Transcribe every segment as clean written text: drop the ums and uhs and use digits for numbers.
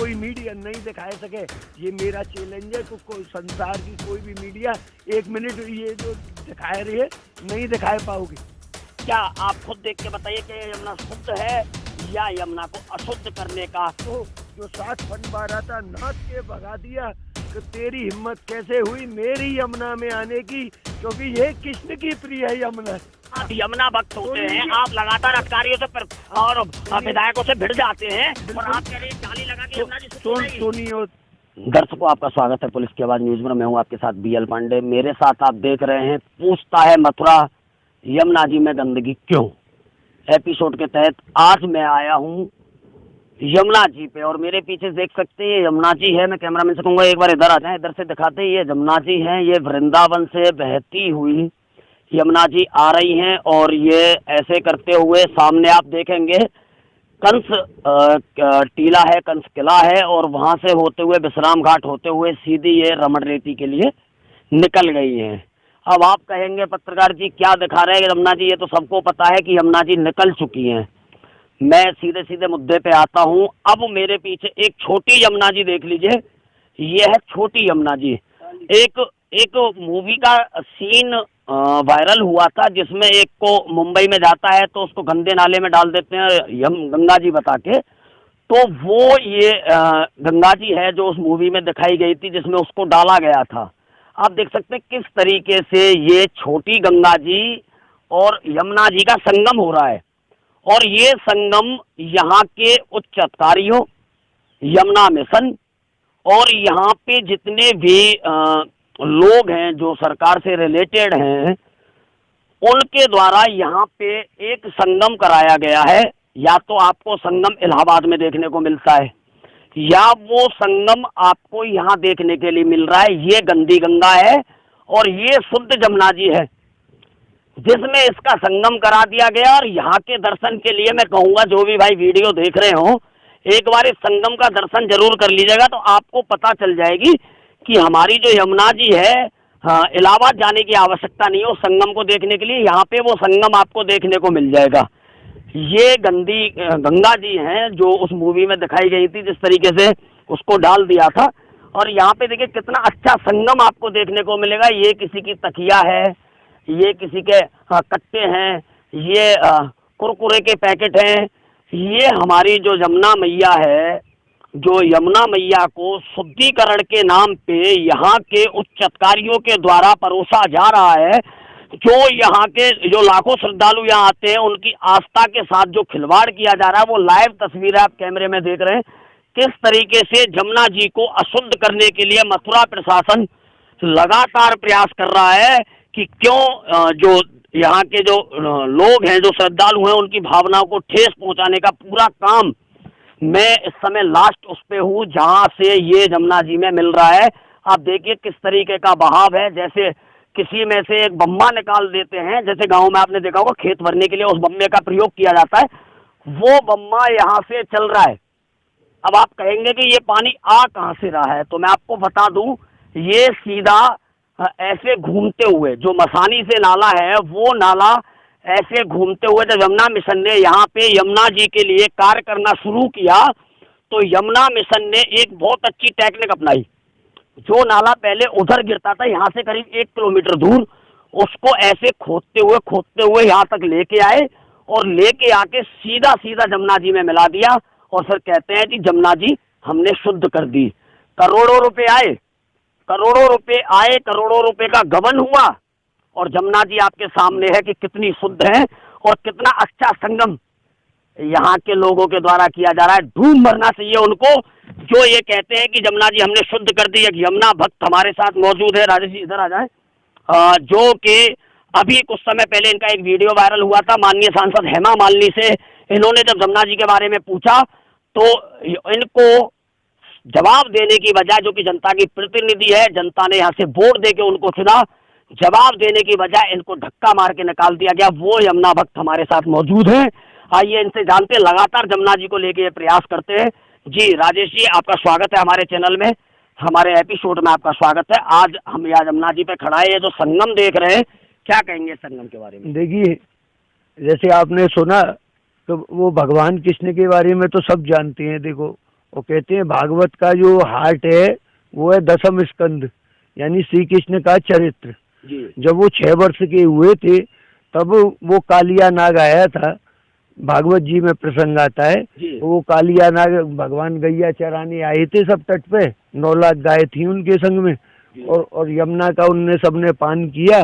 कोई मीडिया नहीं दिखा सके। ये मेरा चैलेंज है, कोई संसार की कोई भी मीडिया 1 मिनट ये जो दिखा रही है नहीं दिखा पाओगी। क्या आप खुद देख के बताइए कि यमुना शुद्ध है या यमुना को अशुद्ध करने का? तो जो 7 फन बारह था नाच के भगा दिया, तो तेरी हिम्मत कैसे हुई मेरी यमुना में आने की, क्योंकि ये कृष्ण की प्रिय है यमुना। आप यमुना भक्त होते हैं, आप लगातार अधिकारियों से और विधायकों से भिड़ जाते हैं और आप कह रहे हैं जाली लगा के यमुना जी सुनिए। दर्शकों, आपका स्वागत है पुलिस की आवाज न्यूज में। मैं हूं आपके साथ बीएल पांडे। मेरे साथ आप देख रहे हैं पूछता है मथुरा यमुना जी में गंदगी क्यों एपिसोड के तहत आज मैं आया हूं यमुना जी पे, और मेरे पीछे देख सकते हैं ये यमुना जी है। मैं कैमरामैन से कहूंगा एक बार इधर आ जाए, इधर से दिखाते हैं। ये यमुना जी हैं, ये वृंदावन से बहती हुई यमुना जी आ रही हैं और ये ऐसे करते हुए सामने आप देखेंगे कंस टीला है, कंस किला है, और वहां से होते हुए विश्राम घाट होते हुए सीधी ये रमण रेती के लिए निकल गई हैं। अब आप कहेंगे पत्रकार जी क्या दिखा रहे हैं यमुना जी, ये तो सबको पता है कि यमुना जी निकल चुकी हैं। मैं सीधे सीधे मुद्दे पे आता हूं। अब मेरे पीछे एक छोटी यमुना जी देख लीजिए, ये है छोटी यमुना जी। एक मूवी का सीन वायरल हुआ था जिसमें एक को मुंबई में जाता है तो उसको गंदे नाले में डाल देते हैं गंगा जी बता के, तो वो ये गंगा जी है जो उस मूवी में दिखाई गई थी जिसमें उसको डाला गया था। आप देख सकते हैं किस तरीके से ये छोटी गंगा जी और यमुना जी का संगम हो रहा है, और ये संगम यहाँ के उच्च अधिकारियों, यमुना मिशन और यहाँ पे जितने भी लोग हैं जो सरकार से रिलेटेड हैं, उनके द्वारा यहाँ पे एक संगम कराया गया है। या तो आपको संगम इलाहाबाद में देखने को मिलता है या वो संगम आपको यहाँ देखने के लिए मिल रहा है। ये गंदी गंगा है और ये शुद्ध जमुना जी है जिसमें इसका संगम करा दिया गया। और यहाँ के दर्शन के लिए मैं कहूँगा जो भी भाई वीडियो देख रहे हो, एक बार इस संगम का दर्शन जरूर कर लीजिएगा, तो आपको पता चल जाएगी कि हमारी जो यमुना जी है, इलाहाबाद जाने की आवश्यकता नहीं है उस संगम को देखने के लिए। यहाँ पे वो संगम आपको देखने को मिल जाएगा। ये गंदी गंगा जी हैं जो उस मूवी में दिखाई गई थी, जिस तरीके से उसको डाल दिया था। और यहाँ पे देखिए कितना अच्छा संगम आपको देखने को मिलेगा। ये किसी की तकिया है, ये किसी के कट्टे हैं, ये कुरकुरे के पैकेट हैं। ये हमारी जो यमुना मैया है, जो यमुना मैया को शुद्धिकरण के नाम पे यहाँ के उच्च अधिकारियों के द्वारा परोसा जा रहा है। जो यहाँ के जो लाखों श्रद्धालु यहाँ आते हैं उनकी आस्था के साथ जो खिलवाड़ किया जा रहा है, वो लाइव तस्वीर आप कैमरे में देख रहे हैं। किस तरीके से यमुना जी को अशुद्ध करने के लिए मथुरा प्रशासन लगातार प्रयास कर रहा है कि क्यों जो यहाँ के जो लोग हैं, जो श्रद्धालु हैं, उनकी भावनाओं को ठेस पहुँचाने का पूरा काम मैं इस समय लास्ट उस पे हूँ जहाँ से ये यमुना जी में मिल रहा है। आप देखिए किस तरीके का बहाव है, जैसे किसी में से एक बम्मा निकाल देते हैं, जैसे गांव में आपने देखा होगा खेत भरने के लिए उस बम्मे का प्रयोग किया जाता है, वो बम्मा यहाँ से चल रहा है। अब आप कहेंगे कि ये पानी आ कहाँ से रहा है, तो मैं आपको बता दूं, ये सीधा ऐसे घूमते हुए जो मसानी से नाला है, वो नाला ऐसे घूमते हुए जब यमुना मिशन ने यहाँ पे यमुना जी के लिए कार्य करना शुरू किया, तो यमुना मिशन ने एक बहुत अच्छी टेक्निक अपनाई। जो नाला पहले उधर गिरता था यहाँ से करीब 1 किलोमीटर दूर, उसको ऐसे खोदते हुए यहाँ तक लेके आए और लेके आके सीधा यमुना जी में मिला दिया। और फिर कहते हैं कि यमुना जी हमने शुद्ध कर दी। करोड़ों रुपए आए, करोड़ों रुपए का गबन हुआ, और यमुना जी आपके सामने है कि कितनी शुद्ध है और कितना अच्छा संगम यहाँ के लोगों के द्वारा किया जा रहा है। डूब मरना चाहिए उनको जो ये कहते हैं कि यमुना जी हमने शुद्ध कर दी। एक यमुना भक्त हमारे साथ मौजूद है, राजेश जी इधर आ जाए, जो कि अभी कुछ समय पहले इनका एक वीडियो वायरल हुआ था। माननीय सांसद हेमा मालिनी से इन्होंने जब यमुना जी के बारे में पूछा तो इनको जवाब देने की बजाय, जो कि जनता की प्रतिनिधि है, जनता ने यहाँ से वोट दे के उनको चुना, जवाब देने की बजाय इनको धक्का मार के निकाल दिया गया। वो यमुना भक्त हमारे साथ मौजूद हैं, आइए इनसे जानते हैं। लगातार यमुना जी को लेके ये प्रयास करते हैं। जी राजेश जी, आपका स्वागत है हमारे चैनल में, हमारे एपिसोड में आपका स्वागत है। आज हम यहाँ यमुना जी पे खड़ा है, ये जो संगम देख रहे हैं, क्या कहेंगे संगम के बारे में? देखिए, जैसे आपने सुना तो वो भगवान कृष्ण के बारे में तो सब जानते हैं। देखो, और कहते हैं भागवत का जो हार्ट है वो है दशम स्कंद, यानी श्री कृष्ण का चरित्र। जब वो 6 वर्ष के हुए थे तब वो कालिया नाग आया था, भागवत जी में प्रसंग आता है। वो कालिया नाग भगवान गैया चराने आए थे सब तट पे, 9 लाख गाय थी उनके संग में, और यमुना का उनने सबने पान किया,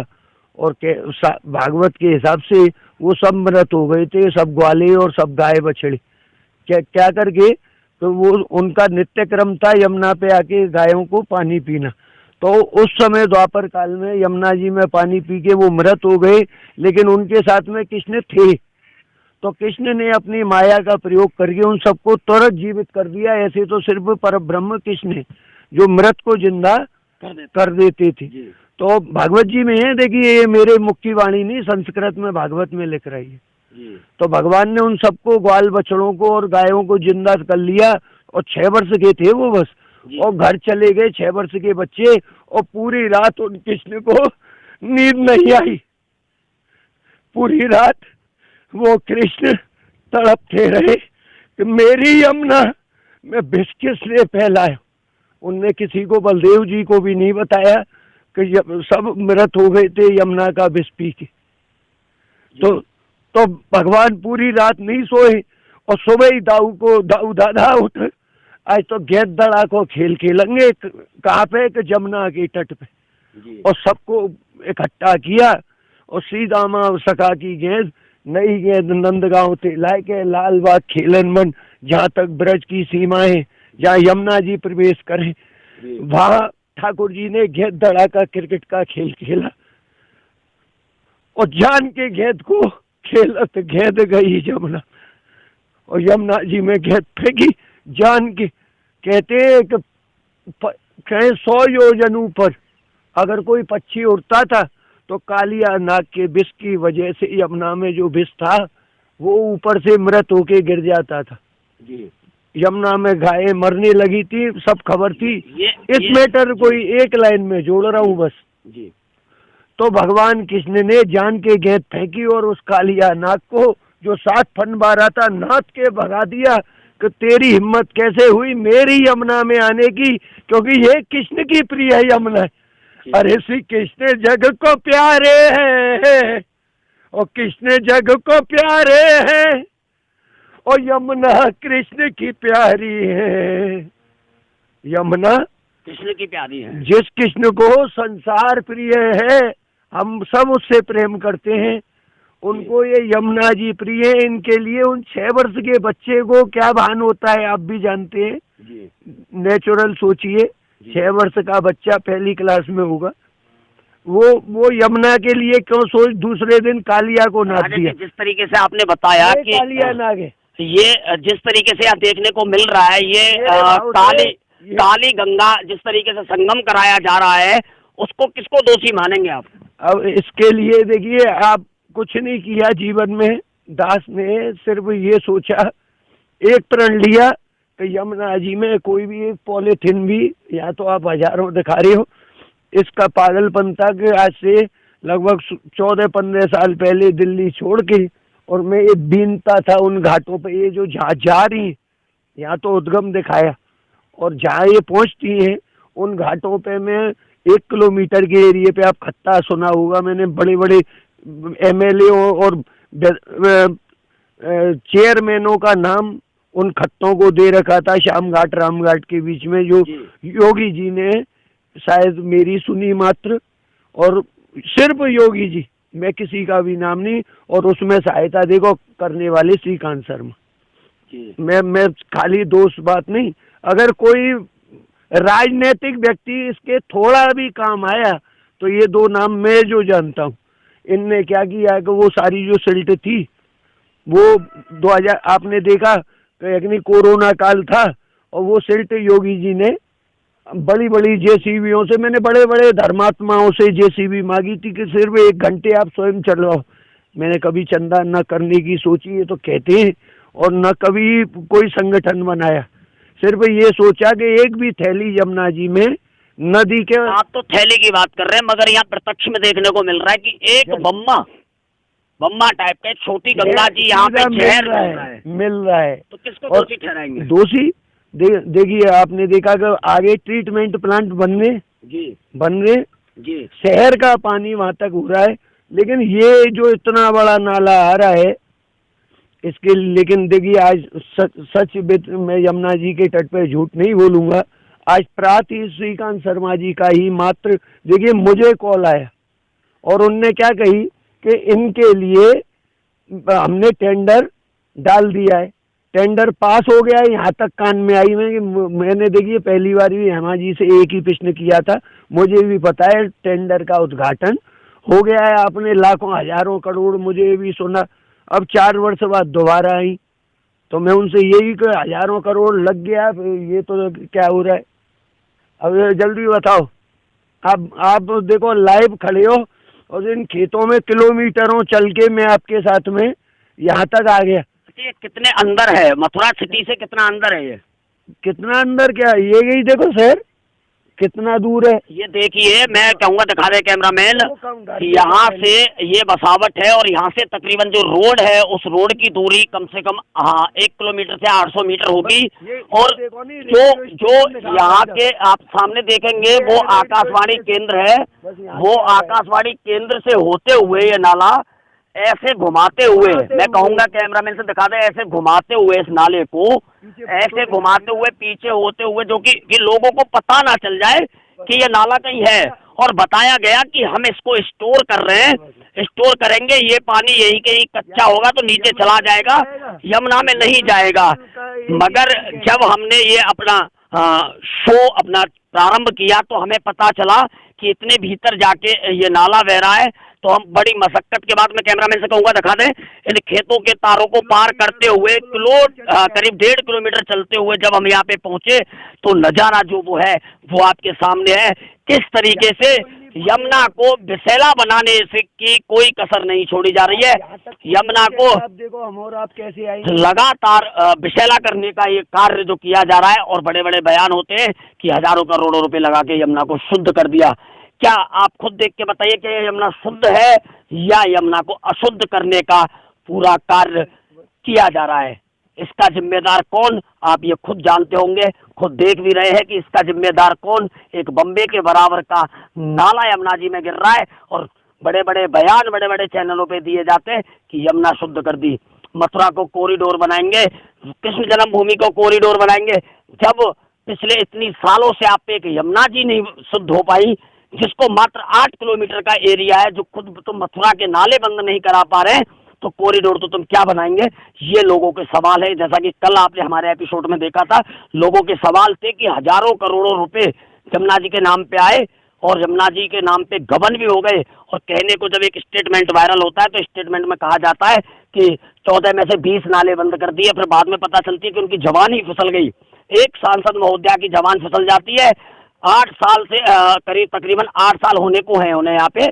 और भागवत के हिसाब से वो सब मृत हो गए थे, सब ग्वाले और सब गाय बछड़े। क्या करके, तो वो उनका नित्य क्रम था यमुना पे आके गायों को पानी पीना। तो उस समय द्वापर काल में यमुना जी में पानी पी के वो मृत हो गए, लेकिन उनके साथ में कृष्ण थे। तो कृष्ण ने अपनी माया का प्रयोग करके उन सबको तुरंत जीवित कर दिया। ऐसे तो सिर्फ परब्रह्म कृष्ण है जो मृत को जिंदा कर देते थे। तो भागवत जी में है, देखिए ये मेरे मुख की वाणी नहीं, संस्कृत में भागवत में लिख रही है। तो भगवान ने उन सबको, ग्वाल बछड़ों को और गायों को जिंदा कर लिया, और 6 वर्ष के थे वो बस, और घर चले गए 6 वर्ष के बच्चे, और पूरी रात उन कृष्ण को नींद नहीं आई। पूरी रात वो कृष्ण तड़पते रहे कि मेरी यमुना में विष किसने फैलाया। उनने किसी को, बलदेव जी को भी नहीं बताया कि सब मृत हो गए थे यमुना का विष पी के। तो भगवान पूरी रात नहीं सोए, और सुबह ही दाऊ दादा उठ, आज तो गेंद दड़ा को खेल खेलेंगे। कहाँ पे, कि जमुना के तट पे, और सबको इकट्ठा किया, और सीधामा सखा की गेंद, नई गेंद नंदगांव से लाए के लाल बाग खेलन मन, जहाँ तक ब्रज की सीमाएं, जहाँ यमुना जी प्रवेश करें, वहाँ ठाकुर जी ने गेंद दड़ा का क्रिकेट का खेल खेला, और जान के गेंद को खेलत गेंद गई जमुना, और यमुना जी में गेंद फेंकी जान के। कहते हैं कि कहीं 100 योजन ऊपर अगर कोई पक्षी उड़ता था तो कालिया नाग के विष की वजह से यमुना में जो विष था वो ऊपर से मृत होके गिर जाता था। यमुना में गायें मरने लगी थी, सब खबर थी। इस मैटर कोई एक लाइन में जोड़ रहा हूँ बस। तो भगवान कृष्ण ने जान के गेंद फेंकी, और उस कालिया नाग को जो 7 फन बारा था नाथ के भगा दिया कि तेरी हिम्मत कैसे हुई मेरी यमुना में आने की, क्योंकि ये कृष्ण की प्रिय यमुना है। अरे श्री कृष्ण जग को प्यारे हैं, और कृष्ण जग को प्यारे हैं, और यमुना कृष्ण की प्यारी है। यमुना कृष्ण की प्यारी है। जिस कृष्ण को संसार प्रिय है, हम सब उससे प्रेम करते हैं, उनको ये यमुना जी प्रिय है। इनके लिए उन 6 वर्ष के बच्चे को क्या भान होता है आप भी जानते हैं। नेचुरल सोचिए, 6 वर्ष का बच्चा पहली क्लास में होगा, वो यमुना के लिए क्यों सोच दूसरे दिन कालिया को नाच दिया। जिस तरीके से आपने बताया कि कालिया नाग है, ये जिस तरीके से यहाँ देखने को मिल रहा है, ये काली गंगा जिस तरीके से संगम कराया जा रहा है, उसको किसको दोषी मानेंगे आप? अब इसके लिए देखिए, आप कुछ नहीं किया जीवन में। दास ने सिर्फ ये सोचा, एक प्रण लिया कि यमुना जी में कोई भी एक पॉलीथिन भी, या तो आप हजारों दिखा रहे हो, इसका पागलपन था कि आज से लगभग 14-15 साल पहले दिल्ली छोड़ के, और मैं ये बीनता था उन घाटों पे, ये जो जा रही यहाँ तो उद्गम दिखाया, और जहाँ ये पहुँचती हैं उन घाटों पे मैं 1 किलोमीटर के एरिए पे, आप खत्ता सुना होगा मैंने, बड़े बड़े MLA और चेयरमैनों का नाम उन खत्तों को दे रखा था, श्याम घाट राम घाट के बीच में, जो योगी जी ने शायद मेरी सुनी मात्र, और सिर्फ योगी जी, मैं किसी का भी नाम नहीं, और उसमें सहायता देखो करने वाले श्रीकांत शर्मा। मैं खाली दोस्त बात नहीं, अगर कोई राजनीतिक व्यक्ति इसके थोड़ा भी काम आया तो ये 2 नाम मैं जो जानता हूँ। इनने क्या किया कि वो सारी जो सिल्ट थी वो 2000, आपने देखा कि कोरोना काल था, और वो सिल्ट योगी जी ने बड़ी बड़ी जेसीबीओं से, मैंने बड़े बड़े धर्मात्माओं से जेसीबी मांगी थी कि सिर्फ 1 घंटे आप स्वयं चलवाओ। मैंने कभी चंदा न करने की सोची, ये तो कहते हैं, और न कभी कोई संगठन बनाया, सिर्फ ये सोचा कि एक भी थैली यमुना जी में नदी के। आप तो थैली की बात कर रहे हैं, मगर यहाँ प्रत्यक्ष में देखने को मिल रहा है कि एक बम्मा टाइप का छोटी गंगा जी यहाँ पे मिल रहा है। तो किसको दोषी ठहराएंगे? दोषी देखिए आपने देखा कि आगे ट्रीटमेंट प्लांट बन रहे जी शहर का पानी वहां तक हो रहा है, लेकिन ये जो इतना बड़ा नाला आ रहा है इसके, लेकिन देखिए आज सच मैं यमुना जी के तट पे झूठ नहीं बोलूंगा, आज प्रात ही श्रीकांत शर्मा जी का ही मात्र देखिए मुझे कॉल आया और उनने क्या कही कि इनके लिए हमने टेंडर डाल दिया है, टेंडर पास हो गया है। यहाँ तक कान में आई मैंने देखिए पहली बार भी हेमा जी से एक ही प्रश्न किया था, मुझे भी पता है टेंडर का उद्घाटन हो गया है, आपने लाखों हजारों करोड़ मुझे भी सुना। अब 4 वर्ष बाद दोबारा आई तो मैं उनसे यही कि हजारों करोड़ लग गया, ये तो क्या हो रहा है। अब जल्दी बताओ, आप देखो लाइव खड़े हो और इन खेतों में किलोमीटरों चल के मैं आपके साथ में यहाँ तक आ गया। ये कितने अंदर है, मथुरा सिटी से कितना अंदर है ये? कितना अंदर क्या, ये यही देखो शहर कितना दूर है। ये देखिए, मैं कहूँगा दिखा दे कैमरामैन, यहाँ से ये बसावट है और यहाँ से तकरीबन जो रोड है उस रोड की दूरी कम से कम 1 किलोमीटर से 800 मीटर होगी। और जो यहाँ के आप सामने देखेंगे वो आकाशवाणी केंद्र है, वो आकाशवाणी केंद्र से होते हुए ये नाला ऐसे घुमाते हुए, मैं कहूँगा कैमरामैन से दिखा दे, ऐसे घुमाते हुए इस नाले को ऐसे घुमाते हुए पीछे होते हुए, जो कि लोगों को पता ना चल जाए कि ये नाला कहीं है। और बताया गया कि हम इसको स्टोर कर रहे हैं, स्टोर करेंगे, ये पानी यहीं कहीं कच्चा होगा तो नीचे चला जाएगा, यमुना में नहीं जाएगा। मगर जब हमने ये अपना शो अपना प्रारंभ किया तो हमें पता चला कि इतने भीतर जाके ये नाला बह रहा है। तो हम बड़ी मशक्कत के बाद, मैं कैमरामैन से कहूँगा दिखा दें, इन खेतों के तारों को पार करते हुए करीब 1.5 किलोमीटर चलते हुए जब हम यहाँ पे पहुंचे तो नजारा जो वो है वो आपके सामने है। किस तरीके से यमुना को विषैला बनाने से की कोई कसर नहीं छोड़ी जा रही है। यमुना को देखो हम और आप कैसे आए, लगातार विषैला करने का ये कार्य जो किया जा रहा है और बड़े बड़े बयान होते हैं कि हजारों करोड़ों रुपए लगा के यमुना को शुद्ध कर दिया। क्या आप खुद देख के बताइए कि यमुना शुद्ध है या यमुना को अशुद्ध करने का पूरा कार्य किया जा रहा है? इसका जिम्मेदार कौन, आप ये खुद जानते होंगे, खुद देख भी रहे हैं कि इसका जिम्मेदार कौन। एक बम्बे के बराबर का नाला यमुना जी में गिर रहा है और बड़े बड़े बयान बड़े बड़े चैनलों पे दिए जाते हैं कि यमुना शुद्ध कर दी, मथुरा को कॉरिडोर बनाएंगे, कृष्ण जन्मभूमि को कॉरिडोर बनाएंगे। जब पिछले इतनी सालों से आप पे यमुना जी नहीं शुद्ध हो पाई, जिसको मात्र 8 किलोमीटर का एरिया है, जो खुद तुम मथुरा के नाले बंद नहीं करा पा रहे हैं, तो कॉरिडोर तो तुम क्या बनाएंगे? ये लोगों के सवाल है। जैसा कि कल आपने हमारे एपिसोड में देखा था, लोगों के सवाल थे कि हजारों करोड़ों रुपए यमुना जी के नाम पे आए और यमुना जी के नाम पे गबन भी हो गए। और कहने को जब एक स्टेटमेंट वायरल होता है तो स्टेटमेंट में कहा जाता है कि 14 में से 20 नाले बंद कर दिए, फिर बाद में पता चलती है कि उनकी जवान ही फिसल गई। एक सांसद महोदया की जवान फिसल जाती है, 8 साल से तकरीबन 8 साल होने को है उन्हें यहाँ पे,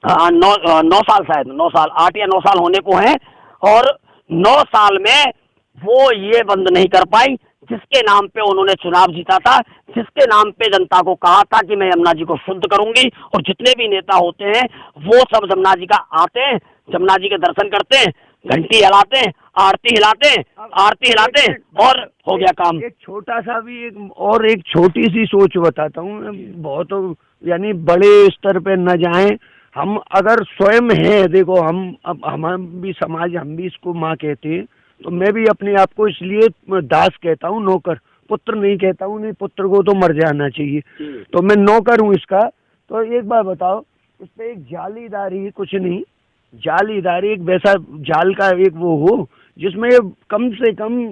9 साल, शायद 9 साल, 8 या 9 साल होने को हैं, और 9 साल में वो ये बंद नहीं कर पाई जिसके नाम पे उन्होंने चुनाव जीता था, जिसके नाम पे जनता को कहा था कि मैं यमुना जी को शुद्ध करूंगी। और जितने भी नेता होते हैं वो सब यमुना जी का आते हैं, यमुना जी के दर्शन करते हैं, घंटी हिलाते हैं, आरती हिलाते हैं, और हो गया काम। एक छोटा सा भी एक छोटी सी सोच बताता हूँ, बहुत यानी बड़े स्तर पे न जाएं हम, अगर स्वयं हैं, देखो हम भी समाज, हम भी इसको माँ कहते हैं, तो मैं भी अपने आप को इसलिए दास कहता हूँ, नौकर, पुत्र नहीं कहता हूँ, नहीं पुत्र को तो मर जाना चाहिए, तो मैं नौकर हूँ इसका। तो एक बार बताओ, इस पे एक जालीदारी, कुछ नहीं, जालीदारी एक वैसा जाल का एक वो हो जिसमें कम से कम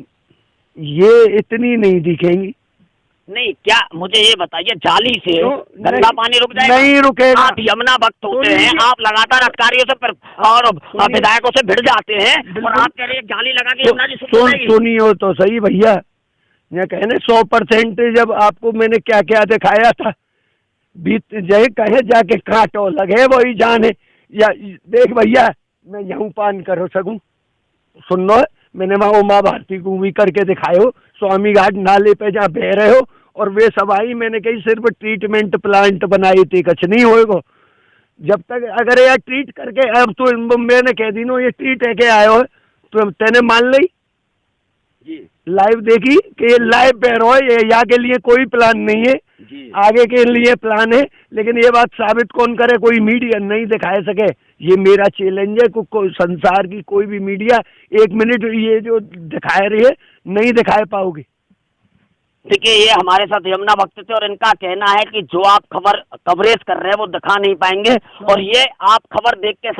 ये इतनी नहीं दिखेंगी। नहीं, क्या मुझे ये बताइए, जाली से गंदा पानी रुक जाएगा? नहीं रुकेगा। आप यमुना भक्त होते हैं, आप लगातार अधिकारियों से और विधायकों से भिड़ जाते हैं और आप कह रहे हैं जाली लगा के यमुना जी शुद्ध हो जाएगी। सुनियो तो सही भैया, ये कहने 100% जब आपको मैंने क्या क्या दिखाया था, बीत जाए कहे जाके कांटो लगे वही जाने, या देख भैया मैं यूं पान कर सकूं, सुन लो, मैंने वहाँ उमा भारती को भी करके दिखायो, स्वामी घाट नाले पे जहाँ बह रहे हो, और वे सब आई, मैंने कही सिर्फ ट्रीटमेंट प्लांट बनाई थी, कुछ नहीं होएगा। जब तक अगर यार ट्रीट करके, अब तो मैंने कह दी नो ये ट्रीट है के आयो है, तो तेने मान ली लाइव देखी कि ये लाइव पैर हो, ये यहाँ के लिए कोई प्लान नहीं है, आगे के लिए प्लान है। लेकिन ये बात साबित कौन करे, कोई मीडिया नहीं दिखाए सके। ये मेरा चैलेंज है, संसार की कोई भी मीडिया 1 मिनट ये जो दिखा रही है नहीं दिखाए पाओगे। देखिए, ये हमारे साथ यमुना भक्त थे और इनका कहना है कि जो आप कवरेज कर रहे हैं वो दिखा नहीं पाएंगे। और ये आप खबर देख के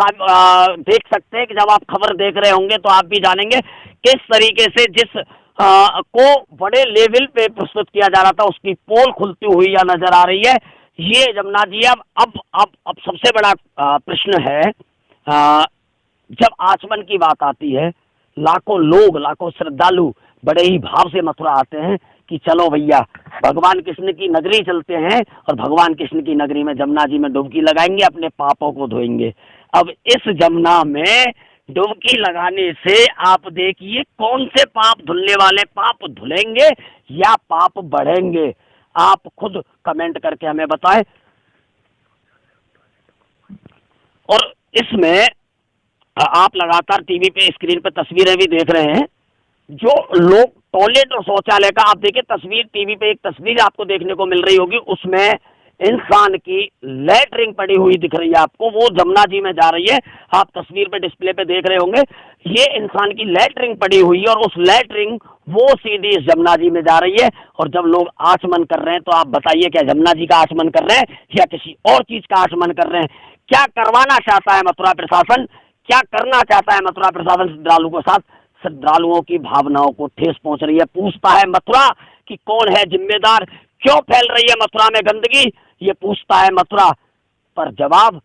देख सकते हैं कि जब आप खबर देख रहे होंगे तो आप भी जानेंगे किस तरीके से जिस को बड़े लेवल पे प्रस्तुत किया जा रहा था उसकी पोल खुलती हुई या नजर आ रही है। ये जमुना जी, अब सबसे बड़ा प्रश्न है, जब आचमन की बात आती है, लाखों लोग, लाखों श्रद्धालु बड़े ही भाव से मथुरा आते हैं कि चलो भैया भगवान कृष्ण की नगरी चलते हैं और भगवान कृष्ण की नगरी में जमुना जी में डुबकी लगाएंगे, अपने पापों को धोएंगे। अब इस जमुना में डुबकी लगाने से आप देखिए कौन से पाप धुलने वाले पाप धुलेंगे या पाप बढ़ेंगे। आप खुद कमेंट करके हमें बताएं। और इसमें आप लगातार टीवी पे स्क्रीन पे तस्वीरें भी देख रहे हैं। जो लोग टॉयलेट और शौचालय का, आप देखिए तस्वीर, टीवी पे एक तस्वीर आपको देखने को मिल रही होगी, उसमें इंसान की लैटरिन पड़ी हुई दिख रही है आपको, वो जमुना जी में जा रही है। आप तस्वीर पे डिस्प्ले पे देख रहे होंगे, ये इंसान की लैटरिन पड़ी हुई है और उस लैटरिन वो सीधी इस जमुना जी में जा रही है। और जब लोग आचमन कर रहे हैं तो आप बताइए, क्या जमुना जी का आचमन कर रहे हैं या किसी और चीज का आचमन कर रहे हैं? क्या करवाना चाहता है मथुरा प्रशासन, क्या करना चाहता है मथुरा प्रशासन श्रद्धालुओं के साथ? श्रद्धालुओं की भावनाओं को ठेस पहुंच रही है। पूछता है मथुरा कि कौन है जिम्मेदार, क्यों फैल रही है मथुरा में गंदगी, ये पूछता है मथुरा। पर जवाब,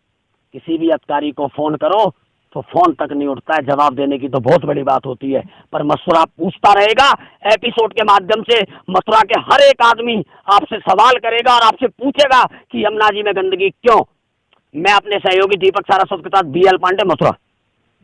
किसी भी अधिकारी को फोन करो तो फोन तक नहीं उठता है, जवाब देने की तो बहुत बड़ी बात होती है। पर मथुरा पूछता रहेगा। एपिसोड के माध्यम से मथुरा के हर एक आदमी आपसे सवाल करेगा और आपसे पूछेगा कि यमुना जी में गंदगी क्यों। मैं अपने सहयोगी दीपक सारस्वत के साथ BL पांडे, मथुरा।